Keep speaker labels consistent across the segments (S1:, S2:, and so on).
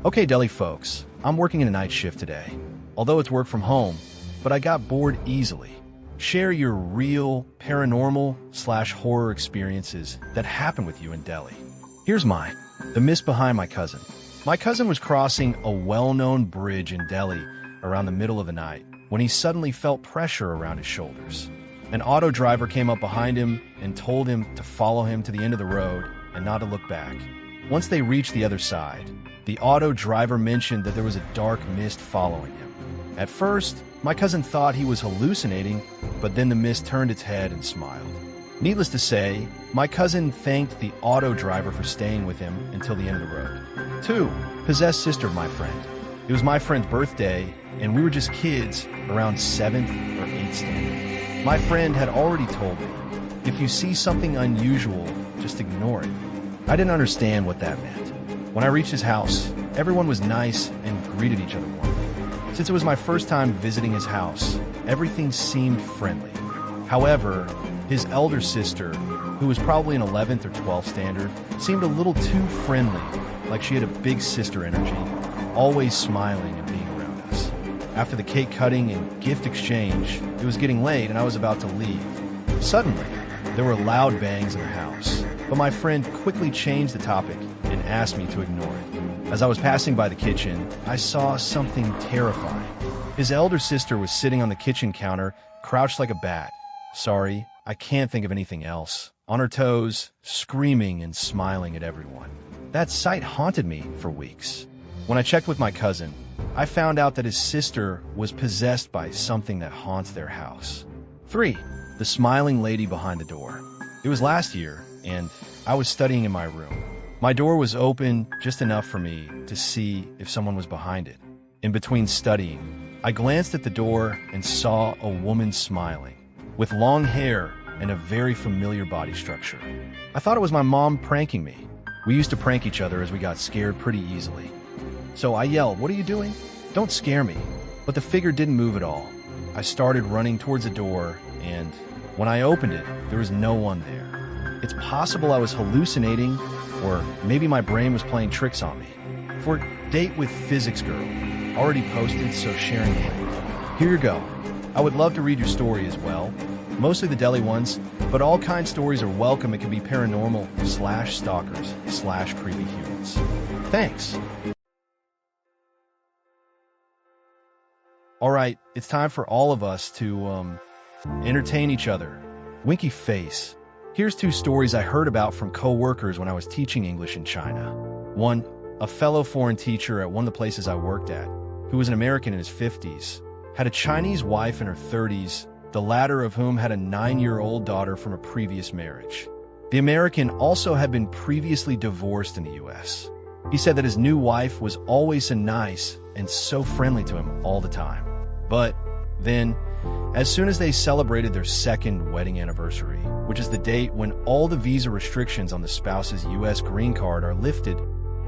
S1: Okay, Delhi folks, I'm working in a night shift today. Although it's work from home, but I got bored easily. Share your real paranormal/horror experiences that happened with you in Delhi. Here's mine. The mist behind my cousin. My cousin was crossing a well-known bridge in Delhi around the middle of the night when he suddenly felt pressure around his shoulders. An auto driver came up behind him and told him to follow him to the end of the road and not to look back. Once they reached the other side, the auto driver mentioned that there was a dark mist following him. At first, my cousin thought he was hallucinating, but then the mist turned its head and smiled. Needless to say, my cousin thanked the auto driver for staying with him until the end of the road. 2. Possessed sister of my friend. It was my friend's birthday, and we were just kids around 7th or 8th standard. My friend had already told me, if you see something unusual, just ignore it. I didn't understand what that meant. When I reached his house, everyone was nice and greeted each other warmly. Since it was my first time visiting his house, everything seemed friendly. However, his elder sister, who was probably in 11th or 12th standard, seemed a little too friendly, like she had a big sister energy, always smiling and being around us. After the cake cutting and gift exchange, it was getting late and I was about to leave. Suddenly, there were loud bangs in the house, but my friend quickly changed the topic and asked me to ignore it. As I was passing by the kitchen, I saw something terrifying. His elder sister was sitting on the kitchen counter, crouched like a bat. Sorry, I can't think of anything else. On her toes, screaming and smiling at everyone. That sight haunted me for weeks. When I checked with my cousin, I found out that his sister was possessed by something that haunts their house. 3. The smiling lady behind the door. It was last year, and I was studying in my room. My door was open just enough for me to see if someone was behind it. In between studying, I glanced at the door and saw a woman smiling, with long hair and a very familiar body structure. I thought it was my mom pranking me. We used to prank each other as we got scared pretty easily. So I yelled, "What are you doing? Don't scare me." But the figure didn't move at all. I started running towards the door, and when I opened it, there was no one there. It's possible I was hallucinating, or maybe my brain was playing tricks on me. For Date with Physics Girl, already posted, so sharing the link. Here you go. I would love to read your story as well. Mostly the Delhi ones, but all kind stories are welcome. It can be paranormal/stalkers/creepy humans. Thanks. All right, it's time for all of us to, entertain each other. Winky face. Here's 2 stories I heard about from co-workers when I was teaching English in China. 1, a fellow foreign teacher at one of the places I worked at, who was an American in his 50s, had a Chinese wife in her 30s, the latter of whom had a 9-year-old daughter from a previous marriage. The American also had been previously divorced in the US. He said that his new wife was always so nice and so friendly to him all the time. But then, as soon as they celebrated their 2nd wedding anniversary, which is the date when all the visa restrictions on the spouse's US green card are lifted,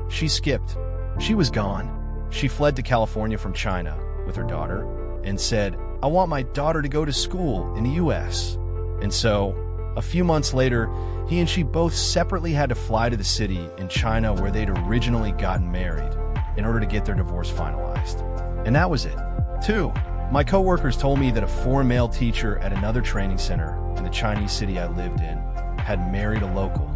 S1: she skipped. She was gone. She fled to California from China with her daughter and said, "I want my daughter to go to school in the US." And so, a few months later, he and she both separately had to fly to the city in China where they'd originally gotten married in order to get their divorce finalized. And that was it. 2. My coworkers told me that a foreign male teacher at another training center in the Chinese city I lived in had married a local.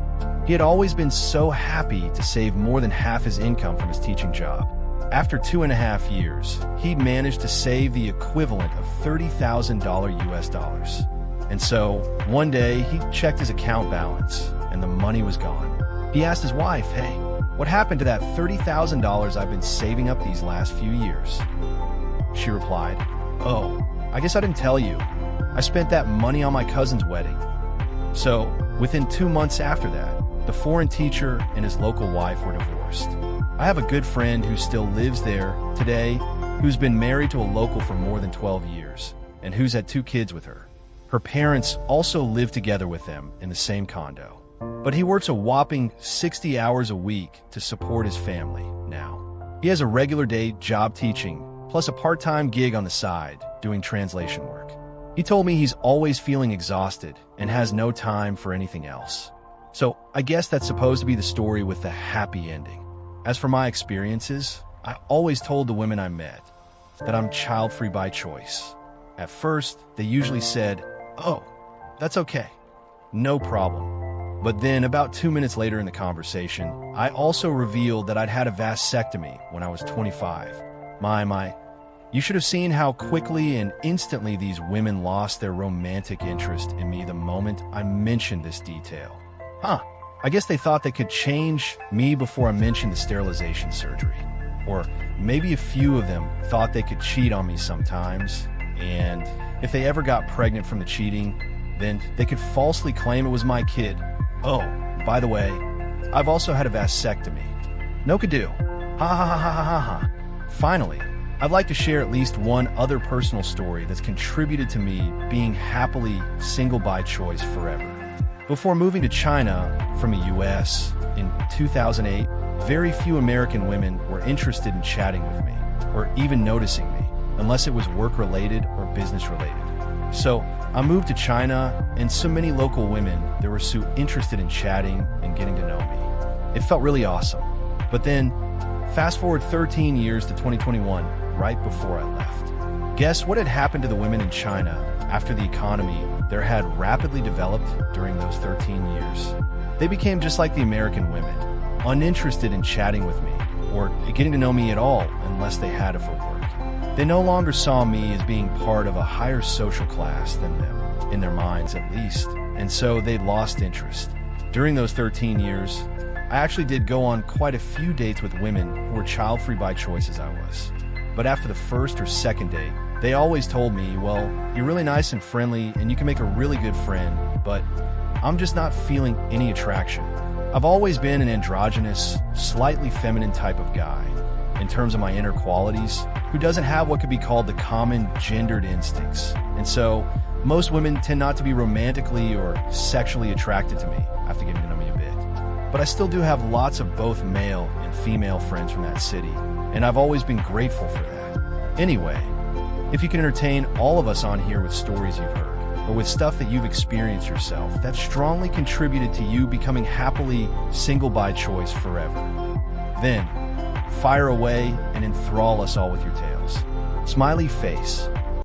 S1: He had always been so happy to save more than half his income from his teaching job. After 2.5 years, he'd managed to save the equivalent of $30,000 US dollars. And so, one day, he checked his account balance, and the money was gone. He asked his wife, "Hey, what happened to that $30,000 I've been saving up these last few years?" She replied, "Oh, I guess I didn't tell you. I spent that money on my cousin's wedding." So, within 2 months after that, the foreign teacher and his local wife were divorced. I have a good friend who still lives there today, who's been married to a local for more than 12 years, and who's had 2 kids with her. Her parents also live together with them in the same condo. But he works a whopping 60 hours a week to support his family now. He has a regular day job teaching, plus a part-time gig on the side, doing translation work. He told me he's always feeling exhausted and has no time for anything else. So I guess that's supposed to be the story with the happy ending. As for my experiences, I always told the women I met that I'm child-free by choice. At first, they usually said, "Oh, that's okay. No problem." But then, about 2 minutes later in the conversation, I also revealed that I'd had a vasectomy when I was 25. My. You should have seen how quickly and instantly these women lost their romantic interest in me the moment I mentioned this detail. I guess they thought they could change me before I mentioned the sterilization surgery. Or maybe a few of them thought they could cheat on me sometimes, and if they ever got pregnant from the cheating, then they could falsely claim it was my kid. Oh, by the way, I've also had a vasectomy. No do. Ha ha ha ha ha ha. Finally, I'd like to share at least one other personal story that's contributed to me being happily single by choice forever. Before moving to China from the US in 2008, very few American women were interested in chatting with me, or even noticing me, unless it was work-related or business-related. So I moved to China, and so many local women that were so interested in chatting and getting to know me. It felt really awesome. But then, fast forward 13 years to 2021, right before I left. Guess what had happened to the women in China after the economy there had rapidly developed during those 13 years? They became just like the American women, uninterested in chatting with me or getting to know me at all unless they had it for work. They no longer saw me as being part of a higher social class than them, in their minds at least, and so they'd lost interest. During those 13 years, I actually did go on quite a few dates with women who were child-free by choice as I was. But after the first or second date, they always told me, "Well, you're really nice and friendly and you can make a really good friend, but I'm just not feeling any attraction." I've always been an androgynous, slightly feminine type of guy, in terms of my inner qualities, who doesn't have what could be called the common gendered instincts. And so, most women tend not to be romantically or sexually attracted to me after getting to know me a bit. But I still do have lots of both male and female friends from that city, and I've always been grateful for that. Anyway, if you can entertain all of us on here with stories you've heard, or with stuff that you've experienced yourself that strongly contributed to you becoming happily single by choice forever, then fire away and enthrall us all with your tales. Smiley face.